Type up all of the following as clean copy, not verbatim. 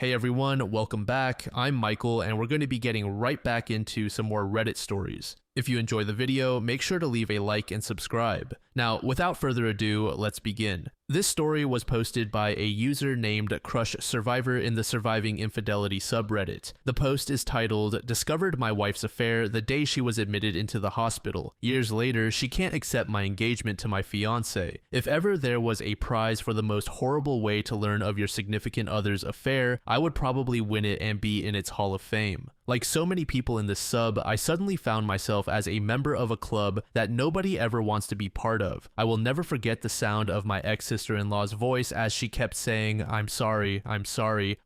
Hey everyone, welcome back. I'm Michael, and we're going to be getting right back into some more Reddit stories. If you enjoy the video, make sure to leave a like and subscribe. Now, without further ado, let's begin. This story was posted by a user named Crush Survivor in the Surviving Infidelity subreddit. The post is titled, "Discovered my wife's affair the day she was admitted into the hospital. Years later, she can't accept my engagement to my fiancé. If ever there was a prize for the most horrible way to learn of your significant other's affair, I would probably win it and be in its Hall of Fame." Like so many people in this sub, I suddenly found myself as a member of a club that nobody ever wants to be part of. I will never forget the sound of my ex-sister-in-law's voice as she kept saying, I'm sorry,"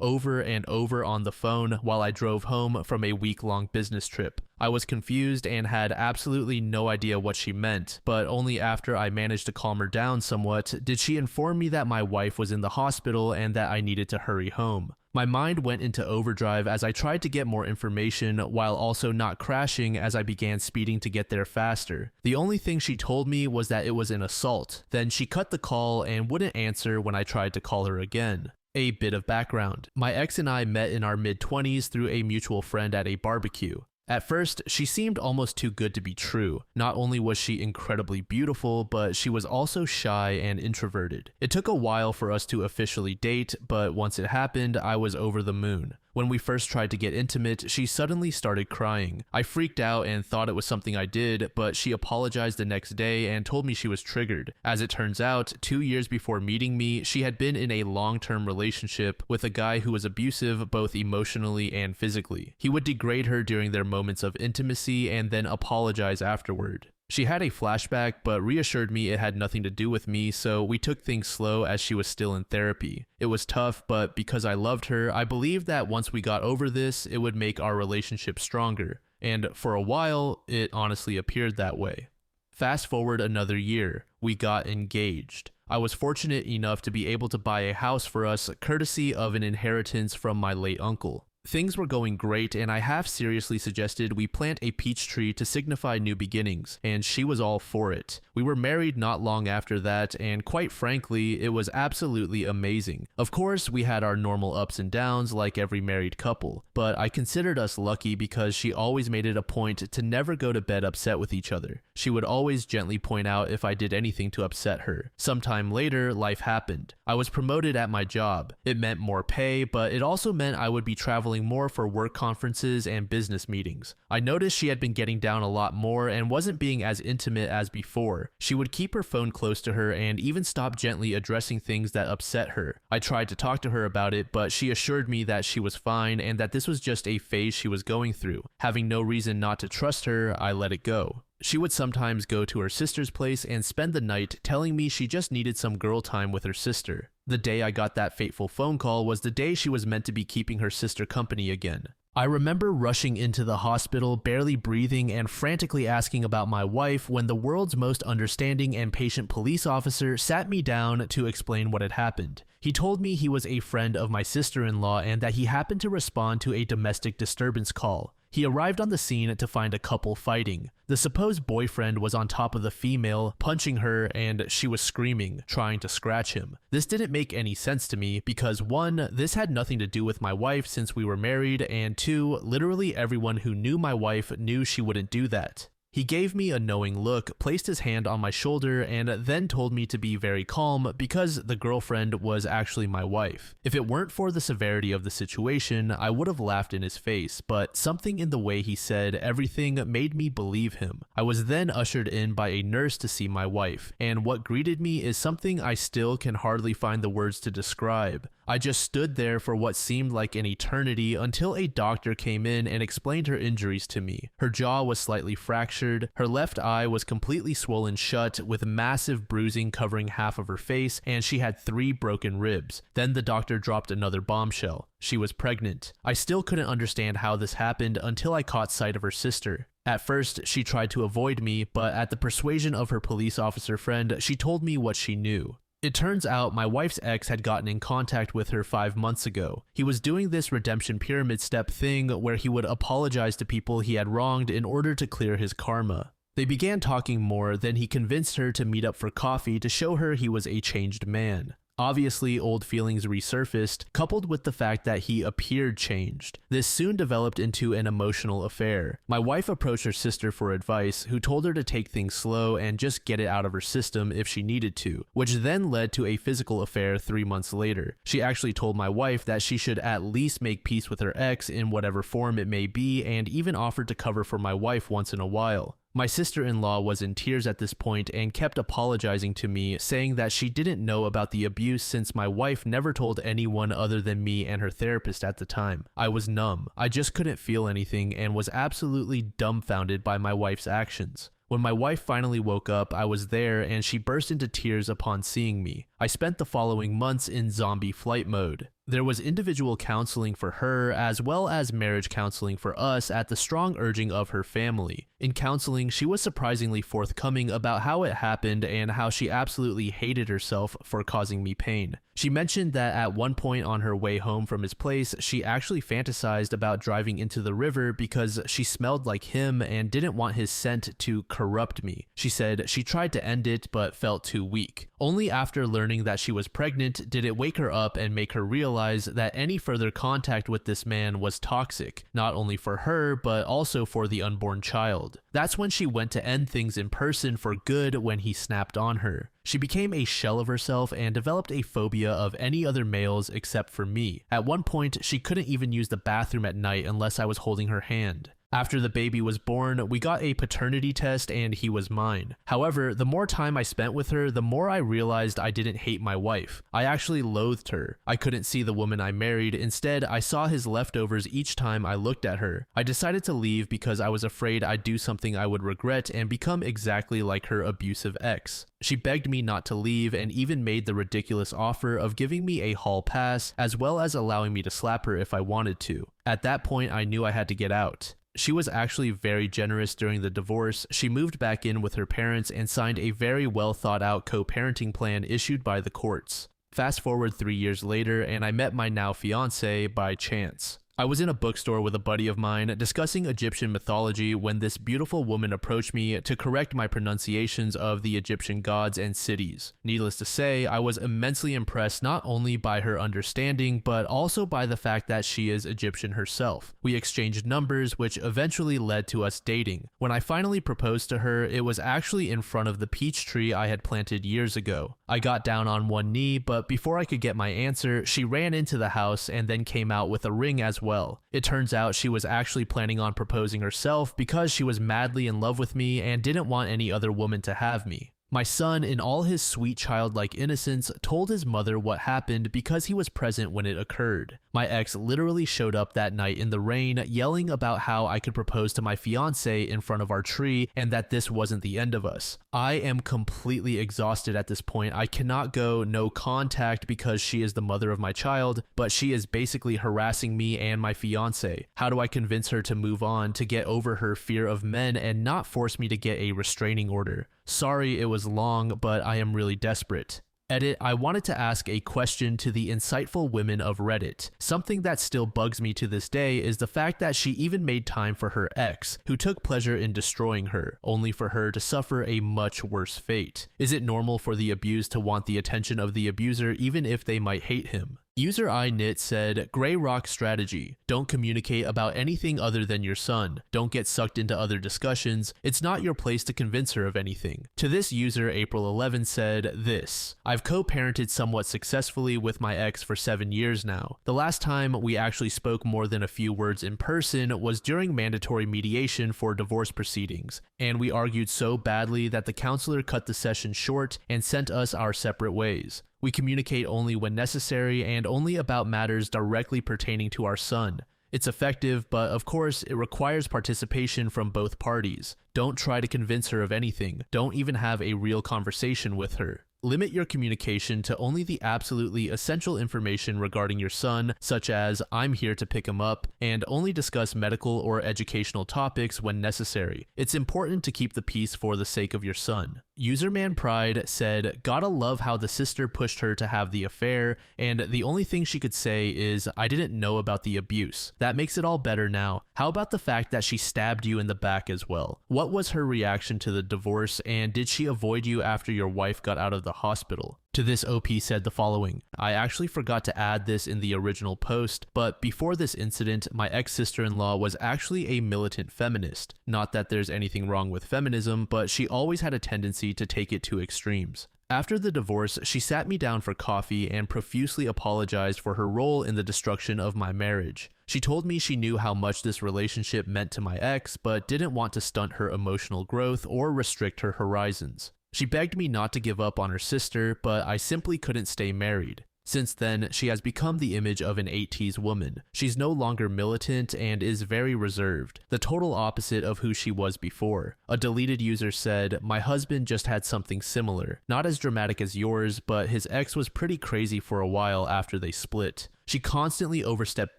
over and over on the phone while I drove home from a week-long business trip. I was confused and had absolutely no idea what she meant, but only after I managed to calm her down somewhat did she inform me that my wife was in the hospital and that I needed to hurry home. My mind went into overdrive as I tried to get more information while also not crashing as I began speeding to get there faster. The only thing she told me was that it was an assault. Then she cut the call and wouldn't answer when I tried to call her again. A bit of background. My ex and I met in our mid-20s through a mutual friend at a barbecue. At first, she seemed almost too good to be true. Not only was she incredibly beautiful, but she was also shy and introverted. It took a while for us to officially date, but once it happened, I was over the moon. When we first tried to get intimate, she suddenly started crying. I freaked out and thought it was something I did, but she apologized the next day and told me she was triggered. As it turns out, 2 years before meeting me, she had been in a long-term relationship with a guy who was abusive both emotionally and physically. He would degrade her during their moments of intimacy and then apologize afterward. She had a flashback, but reassured me it had nothing to do with me, so we took things slow as she was still in therapy. It was tough, but because I loved her, I believed that once we got over this, it would make our relationship stronger. And for a while, it honestly appeared that way. Fast forward another year, we got engaged. I was fortunate enough to be able to buy a house for us, courtesy of an inheritance from my late uncle. Things were going great, and I half seriously suggested we plant a peach tree to signify new beginnings, and she was all for it. We were married not long after that, and quite frankly, it was absolutely amazing. Of course, we had our normal ups and downs like every married couple, but I considered us lucky because she always made it a point to never go to bed upset with each other. She would always gently point out if I did anything to upset her. Sometime later, life happened. I was promoted at my job. It meant more pay, but it also meant I would be traveling more for work conferences and business meetings. I noticed she had been getting down a lot more and wasn't being as intimate as before. She would keep her phone close to her and even stop gently addressing things that upset her. I tried to talk to her about it, but she assured me that she was fine and that this was just a phase she was going through. Having no reason not to trust her, I let it go. She would sometimes go to her sister's place and spend the night telling me she just needed some girl time with her sister. The day I got that fateful phone call was the day she was meant to be keeping her sister company again. I remember rushing into the hospital, barely breathing and frantically asking about my wife when the world's most understanding and patient police officer sat me down to explain what had happened. He told me he was a friend of my sister-in-law and that he happened to respond to a domestic disturbance call. He arrived on the scene to find a couple fighting. The supposed boyfriend was on top of the female, punching her, and she was screaming, trying to scratch him. This didn't make any sense to me because 1, this had nothing to do with my wife since we were married, and 2, literally everyone who knew my wife knew she wouldn't do that. He gave me a knowing look, placed his hand on my shoulder, and then told me to be very calm because the girlfriend was actually my wife. If it weren't for the severity of the situation, I would have laughed in his face, but something in the way he said everything made me believe him. I was then ushered in by a nurse to see my wife, and what greeted me is something I still can hardly find the words to describe. I just stood there for what seemed like an eternity until a doctor came in and explained her injuries to me. Her jaw was slightly fractured, her left eye was completely swollen shut with massive bruising covering half of her face, and she had 3 broken ribs. Then the doctor dropped another bombshell. She was pregnant. I still couldn't understand how this happened until I caught sight of her sister. At first, she tried to avoid me, but at the persuasion of her police officer friend, she told me what she knew. It turns out my wife's ex had gotten in contact with her 5 months ago. He was doing this redemption pyramid step thing where he would apologize to people he had wronged in order to clear his karma. They began talking more, then he convinced her to meet up for coffee to show her he was a changed man. Obviously, old feelings resurfaced, coupled with the fact that he appeared changed. This soon developed into an emotional affair. My wife approached her sister for advice, who told her to take things slow and just get it out of her system if she needed to, which then led to a physical affair 3 months later. She actually told my wife that she should at least make peace with her ex in whatever form it may be, and even offered to cover for my wife once in a while. My sister-in-law was in tears at this point and kept apologizing to me, saying that she didn't know about the abuse since my wife never told anyone other than me and her therapist at the time. I was numb. I just couldn't feel anything and was absolutely dumbfounded by my wife's actions. When my wife finally woke up, I was there and she burst into tears upon seeing me. I spent the following months in zombie flight mode. There was individual counseling for her as well as marriage counseling for us at the strong urging of her family. In counseling, she was surprisingly forthcoming about how it happened and how she absolutely hated herself for causing me pain. She mentioned that at one point on her way home from his place, she actually fantasized about driving into the river because she smelled like him and didn't want his scent to corrupt me. She said she tried to end it but felt too weak. Only after learning that she was pregnant did it wake her up and make her realize that any further contact with this man was toxic, not only for her but also for the unborn child. That's when she went to end things in person for good when he snapped on her. She became a shell of herself and developed a phobia of any other males except for me. At one point, she couldn't even use the bathroom at night unless I was holding her hand. After the baby was born, we got a paternity test and he was mine. However, the more time I spent with her, the more I realized I didn't hate my wife. I actually loathed her. I couldn't see the woman I married. Instead, I saw his leftovers each time I looked at her. I decided to leave because I was afraid I'd do something I would regret and become exactly like her abusive ex. She begged me not to leave and even made the ridiculous offer of giving me a hall pass as well as allowing me to slap her if I wanted to. At that point, I knew I had to get out. She was actually very generous during the divorce. She moved back in with her parents and signed a very well thought out co-parenting plan issued by the courts. Fast forward 3 years later and I met my now fiance by chance. I was in a bookstore with a buddy of mine discussing Egyptian mythology when this beautiful woman approached me to correct my pronunciations of the Egyptian gods and cities. Needless to say, I was immensely impressed not only by her understanding, but also by the fact that she is Egyptian herself. We exchanged numbers, which eventually led to us dating. When I finally proposed to her, it was actually in front of the peach tree I had planted years ago. I got down on one knee, but before I could get my answer, she ran into the house and then came out with a ring as well. It turns out she was actually planning on proposing herself because she was madly in love with me and didn't want any other woman to have me. My son, in all his sweet childlike innocence, told his mother what happened because he was present when it occurred. My ex literally showed up that night in the rain, yelling about how I could propose to my fiance in front of our tree and that this wasn't the end of us. I am completely exhausted at this point. I cannot go no contact because she is the mother of my child, but she is basically harassing me and my fiance. How do I convince her to move on, to get over her fear of men and not force me to get a restraining order? Sorry it was long, but I am really desperate. Edit, I wanted to ask a question to the insightful women of Reddit. Something that still bugs me to this day is the fact that she even made time for her ex, who took pleasure in destroying her, only for her to suffer a much worse fate. Is it normal for the abused to want the attention of the abuser even if they might hate him? User iKnit said, Grey Rock strategy. Don't communicate about anything other than your son. Don't get sucked into other discussions. It's not your place to convince her of anything. To this user, April 11 said this. I've co-parented somewhat successfully with my ex for 7 years now. The last time we actually spoke more than a few words in person was during mandatory mediation for divorce proceedings, and we argued so badly that the counselor cut the session short and sent us our separate ways. We communicate only when necessary and only about matters directly pertaining to our son. It's effective, but of course, it requires participation from both parties. Don't try to convince her of anything. Don't even have a real conversation with her. Limit your communication to only the absolutely essential information regarding your son, such as I'm here to pick him up, and only discuss medical or educational topics when necessary. It's important to keep the peace for the sake of your son. Userman Pride said, gotta love how the sister pushed her to have the affair, and the only thing she could say is, I didn't know about the abuse. That makes it all better now. How about the fact that she stabbed you in the back as well? What was her reaction to the divorce, and did she avoid you after your wife got out of the hospital? To this, OP said the following: I actually forgot to add this in the original post, but before this incident, my ex-sister-in-law was actually a militant feminist. Not that there's anything wrong with feminism, but she always had a tendency to take it to extremes. After the divorce, she sat me down for coffee and profusely apologized for her role in the destruction of my marriage. She told me she knew how much this relationship meant to my ex, but didn't want to stunt her emotional growth or restrict her horizons. She begged me not to give up on her sister, but I simply couldn't stay married. Since then, she has become the image of an 80s woman. She's no longer militant and is very reserved, the total opposite of who she was before. A deleted user said, "My husband just had something similar. Not as dramatic as yours, but his ex was pretty crazy for a while after they split. She constantly overstepped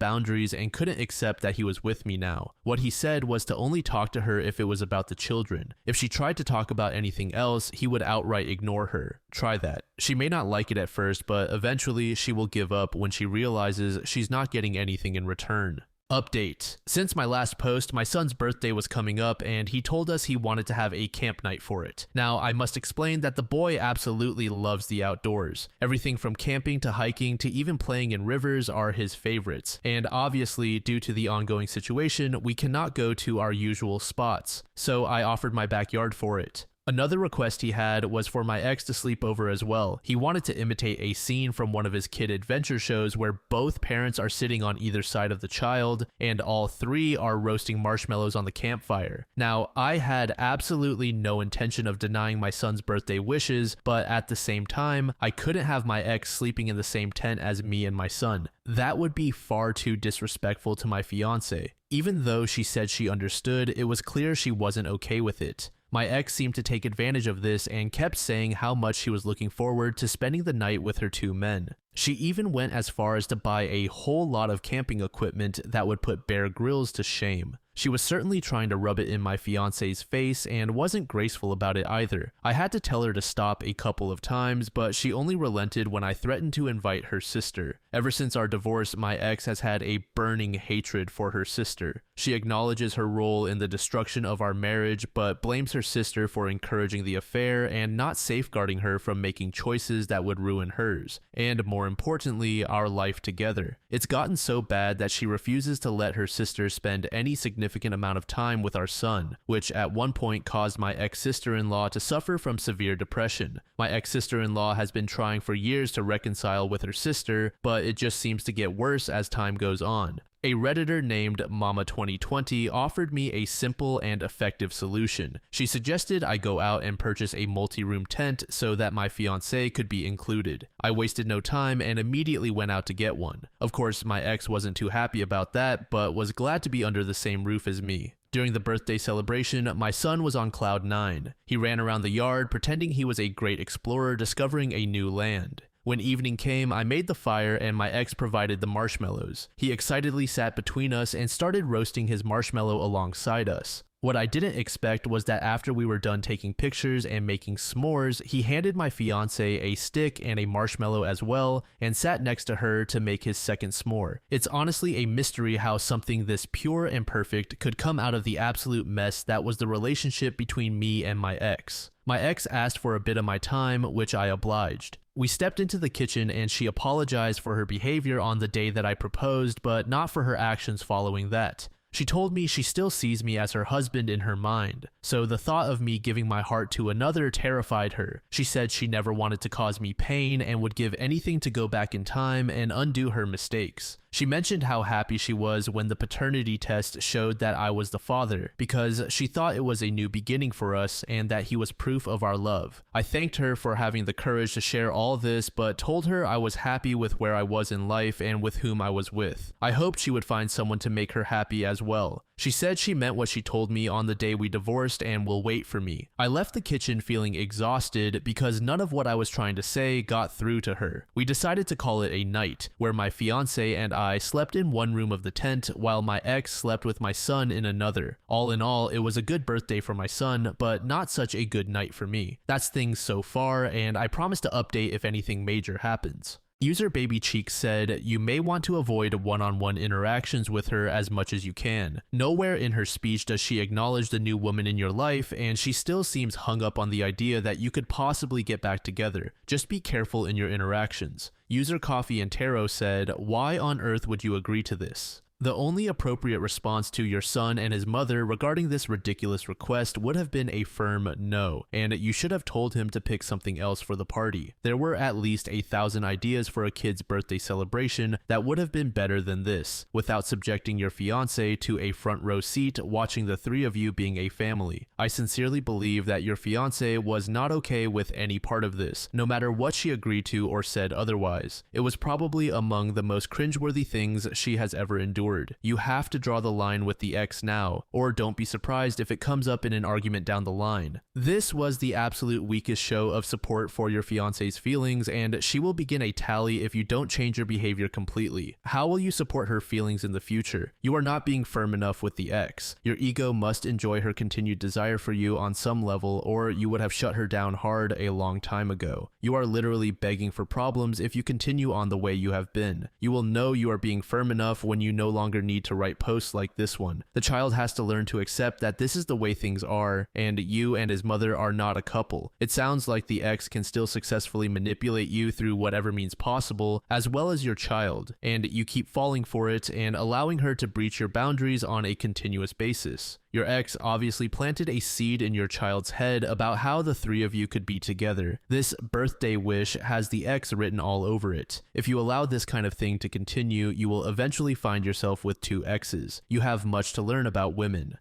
boundaries and couldn't accept that he was with me now. What he said was to only talk to her if it was about the children. If she tried to talk about anything else, he would outright ignore her. Try that. She may not like it at first, but eventually she will give up when she realizes she's not getting anything in return." Update. Since my last post, my son's birthday was coming up and he told us he wanted to have a camp night for it. Now, I must explain that the boy absolutely loves the outdoors. Everything from camping to hiking to even playing in rivers are his favorites. And obviously, due to the ongoing situation, we cannot go to our usual spots. So I offered my backyard for it. Another request he had was for my ex to sleep over as well. He wanted to imitate a scene from one of his kid adventure shows where both parents are sitting on either side of the child and all three are roasting marshmallows on the campfire. Now, I had absolutely no intention of denying my son's birthday wishes, but at the same time, I couldn't have my ex sleeping in the same tent as me and my son. That would be far too disrespectful to my fiance. Even though she said she understood, it was clear she wasn't okay with it. My ex seemed to take advantage of this and kept saying how much she was looking forward to spending the night with her two men. She even went as far as to buy a whole lot of camping equipment that would put Bear Grylls to shame. She was certainly trying to rub it in my fiance's face and wasn't graceful about it either. I had to tell her to stop a couple of times, but she only relented when I threatened to invite her sister. Ever since our divorce, my ex has had a burning hatred for her sister. She acknowledges her role in the destruction of our marriage, but blames her sister for encouraging the affair and not safeguarding her from making choices that would ruin hers, and more importantly, our life together. It's gotten so bad that she refuses to let her sister spend any significant amount of time with our son, which at one point caused my ex-sister-in-law to suffer from severe depression. My ex-sister-in-law has been trying for years to reconcile with her sister, but it just seems to get worse as time goes on. A Redditor named Mama2020 offered me a simple and effective solution. She suggested I go out and purchase a multi-room tent so that my fiancé could be included. I wasted no time and immediately went out to get one. Of course, my ex wasn't too happy about that, but was glad to be under the same roof as me. During the birthday celebration, my son was on cloud 9. He ran around the yard pretending he was a great explorer discovering a new land. When evening came, I made the fire and my ex provided the marshmallows. He excitedly sat between us and started roasting his marshmallow alongside us. What I didn't expect was that after we were done taking pictures and making s'mores, he handed my fiancé a stick and a marshmallow as well and sat next to her to make his second s'more. It's honestly a mystery how something this pure and perfect could come out of the absolute mess that was the relationship between me and my ex. My ex asked for a bit of my time, which I obliged. We stepped into the kitchen and she apologized for her behavior on the day that I proposed, but not for her actions following that. She told me she still sees me as her husband in her mind, so the thought of me giving my heart to another terrified her. She said she never wanted to cause me pain and would give anything to go back in time and undo her mistakes. She mentioned how happy she was when the paternity test showed that I was the father, because she thought it was a new beginning for us and that he was proof of our love. I thanked her for having the courage to share all this, but told her I was happy with where I was in life and with whom I was with. I hoped she would find someone to make her happy as well. She said she meant what she told me on the day we divorced and will wait for me. I left the kitchen feeling exhausted because none of what I was trying to say got through to her. We decided to call it a night, where my fiancé and I slept in one room of the tent while my ex slept with my son in another. All in all, it was a good birthday for my son, but not such a good night for me. That's things so far, and I promise to update if anything major happens. User Baby Cheek said, you may want to avoid one-on-one interactions with her as much as you can. Nowhere in her speech does she acknowledge the new woman in your life, and she still seems hung up on the idea that you could possibly get back together. Just be careful in your interactions. User Coffee and Tarot said, why on earth would you agree to this? The only appropriate response to your son and his mother regarding this ridiculous request would have been a firm no, and you should have told him to pick something else for the party. There were at least 1,000 ideas for a kid's birthday celebration that would have been better than this, without subjecting your fiance to a front row seat watching the three of you being a family. I sincerely believe that your fiance was not okay with any part of this, no matter what she agreed to or said otherwise. It was probably among the most cringeworthy things she has ever endured. You have to draw the line with the ex now, or don't be surprised if it comes up in an argument down the line. This was the absolute weakest show of support for your fiance's feelings, and she will begin a tally if you don't change your behavior completely. How will you support her feelings in the future? You are not being firm enough with the ex. Your ego must enjoy her continued desire for you on some level, or you would have shut her down hard a long time ago. You are literally begging for problems if you continue on the way you have been. You will know you are being firm enough when you no longer need to write posts like this one. The child has to learn to accept that this is the way things are, and you and his mother are not a couple. It sounds like the ex can still successfully manipulate you through whatever means possible, as well as your child, and you keep falling for it and allowing her to breach your boundaries on a continuous basis. Your ex obviously planted a seed in your child's head about how the three of you could be together. This birthday wish has the ex written all over it. If you allow this kind of thing to continue, you will eventually find yourself with two exes. You have much to learn about women.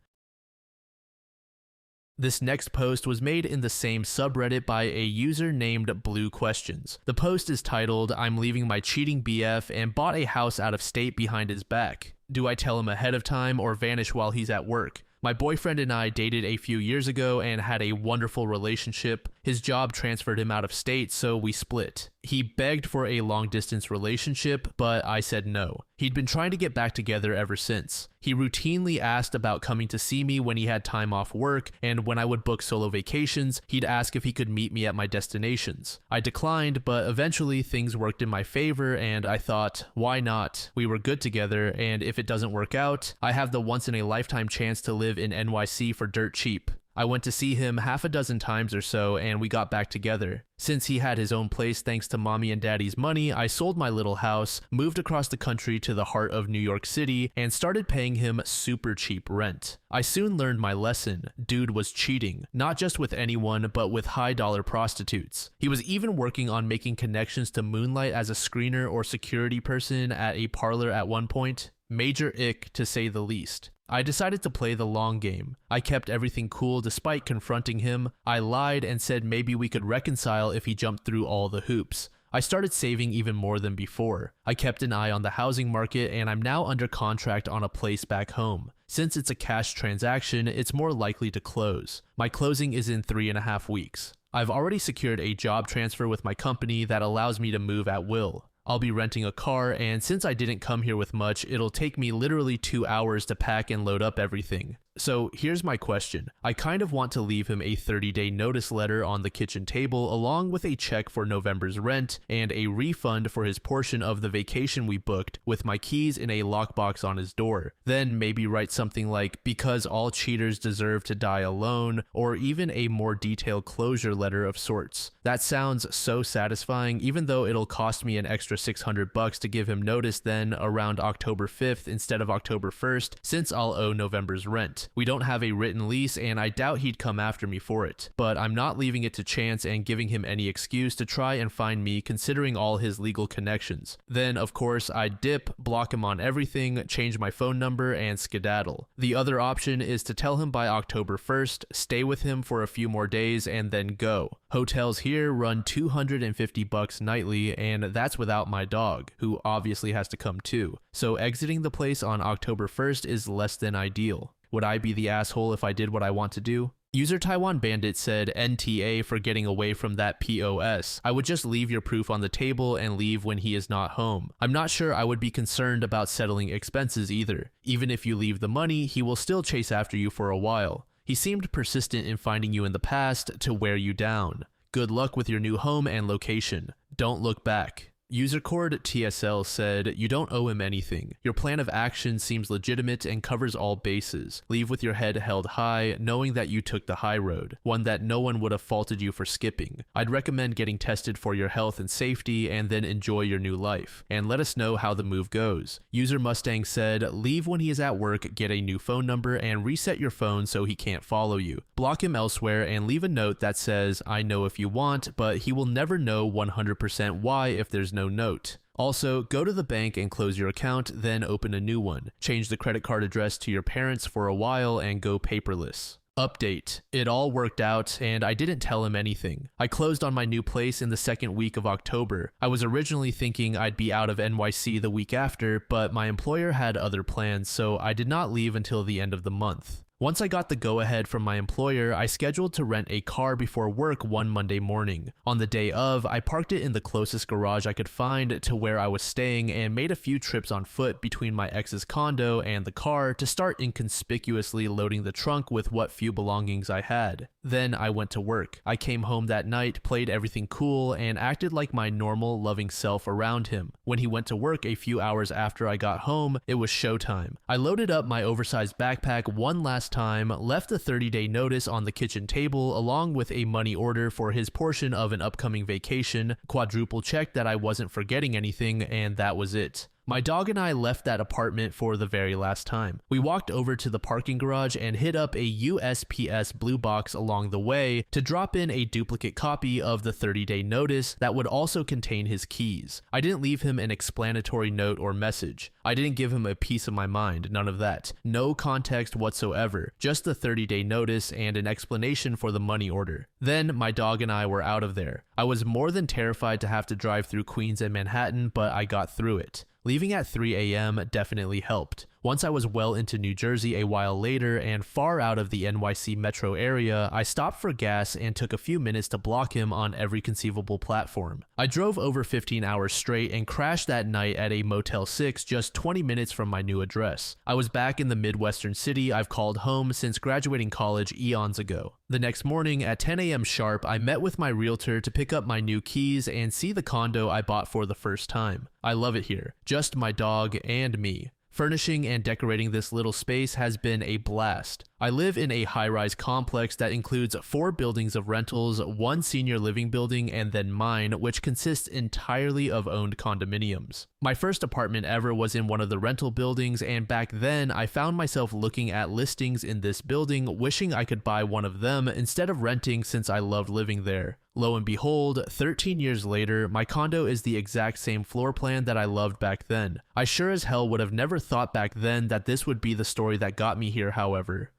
This next post was made in the same subreddit by a user named Blue Questions. The post is titled, I'm leaving my cheating BF and bought a house out of state behind his back. Do I tell him ahead of time or vanish while he's at work? My boyfriend and I dated a few years ago and had a wonderful relationship. His job transferred him out of state, so we split. He begged for a long-distance relationship, but I said no. He'd been trying to get back together ever since. He routinely asked about coming to see me when he had time off work, and when I would book solo vacations, he'd ask if he could meet me at my destinations. I declined, but eventually things worked in my favor, and I thought, why not? We were good together, and if it doesn't work out, I have the once-in-a-lifetime chance to live in NYC for dirt cheap. I went to see him half a dozen times or so, and we got back together. Since he had his own place thanks to mommy and daddy's money, I sold my little house, moved across the country to the heart of New York City, and started paying him super cheap rent. I soon learned my lesson. Dude was cheating, not just with anyone, but with high-dollar prostitutes. He was even working on making connections to moonlight as a screener or security person at a parlor at one point. Major ick, to say the least. I decided to play the long game. I kept everything cool despite confronting him. I lied and said maybe we could reconcile if he jumped through all the hoops. I started saving even more than before. I kept an eye on the housing market, and I'm now under contract on a place back home. Since it's a cash transaction, it's more likely to close. My closing is in 3.5 weeks. I've already secured a job transfer with my company that allows me to move at will. I'll be renting a car, and since I didn't come here with much, it'll take me literally 2 hours to pack and load up everything. So here's my question. I kind of want to leave him a 30-day notice letter on the kitchen table along with a check for November's rent and a refund for his portion of the vacation we booked with my keys in a lockbox on his door. Then maybe write something like, because all cheaters deserve to die alone, or even a more detailed closure letter of sorts. That sounds so satisfying, even though it'll cost me an extra $600 to give him notice then around October 5th instead of October 1st, since I'll owe November's rent. We don't have a written lease, and I doubt he'd come after me for it, but I'm not leaving it to chance and giving him any excuse to try and find me considering all his legal connections. Then, of course, I'd dip, block him on everything, change my phone number, and skedaddle. The other option is to tell him by October 1st, stay with him for a few more days, and then go. Hotels here run $250 nightly, and that's without my dog, who obviously has to come too. So exiting the place on October 1st is less than ideal. Would I be the asshole if I did what I want to do? User Taiwan Bandit said NTA for getting away from that POS. I would just leave your proof on the table and leave when he is not home. I'm not sure I would be concerned about settling expenses either. Even if you leave the money, he will still chase after you for a while. He seemed persistent in finding you in the past to wear you down. Good luck with your new home and location. Don't look back. User cord TSL said, "You don't owe him anything. Your plan of action seems legitimate and covers all bases. Leave with your head held high, knowing that you took the high road, one that no one would have faulted you for skipping. I'd recommend getting tested for your health and safety and then enjoy your new life. And let us know how the move goes." User Mustang said, "Leave when he is at work, get a new phone number, and reset your phone so he can't follow you. Block him elsewhere and leave a note that says, 'I know if you want, but he will never know 100% why if there's no note.' Also, go to the bank and close your account, then open a new one. Change the credit card address to your parents for a while and go paperless." Update. It all worked out, and I didn't tell him anything. I closed on my new place in the second week of October. I was originally thinking I'd be out of NYC the week after, but my employer had other plans, so I did not leave until the end of the month. Once I got the go-ahead from my employer, I scheduled to rent a car before work one Monday morning. On the day of, I parked it in the closest garage I could find to where I was staying and made a few trips on foot between my ex's condo and the car to start inconspicuously loading the trunk with what few belongings I had. Then I went to work. I came home that night, played everything cool, and acted like my normal, loving self around him. When he went to work a few hours after I got home, it was showtime. I loaded up my oversized backpack one last time, left a 30-day notice on the kitchen table along with a money order for his portion of an upcoming vacation, quadruple checked that I wasn't forgetting anything, and that was it. My dog and I left that apartment for the very last time. We walked over to the parking garage and hit up a USPS blue box along the way to drop in a duplicate copy of the 30-day notice that would also contain his keys. I didn't leave him an explanatory note or message. I didn't give him a piece of my mind, none of that. No context whatsoever, just the 30-day notice and an explanation for the money order. Then my dog and I were out of there. I was more than terrified to have to drive through Queens and Manhattan, but I got through it. Leaving at 3 a.m. definitely helped. Once I was well into New Jersey a while later and far out of the NYC metro area, I stopped for gas and took a few minutes to block him on every conceivable platform. I drove over 15 hours straight and crashed that night at a Motel 6 just 20 minutes from my new address. I was back in the Midwestern city I've called home since graduating college eons ago. The next morning at 10 a.m. sharp, I met with my realtor to pick up my new keys and see the condo I bought for the first time. I love it here, just my dog and me. Furnishing and decorating this little space has been a blast. I live in a high-rise complex that includes 4 buildings of rentals, 1 senior living building, and then mine, which consists entirely of owned condominiums. My first apartment ever was in one of the rental buildings, and back then I found myself looking at listings in this building, wishing I could buy one of them instead of renting since I loved living there. Lo and behold, 13 years later, my condo is the exact same floor plan that I loved back then. I sure as hell would have never thought back then that this would be the story that got me here, however.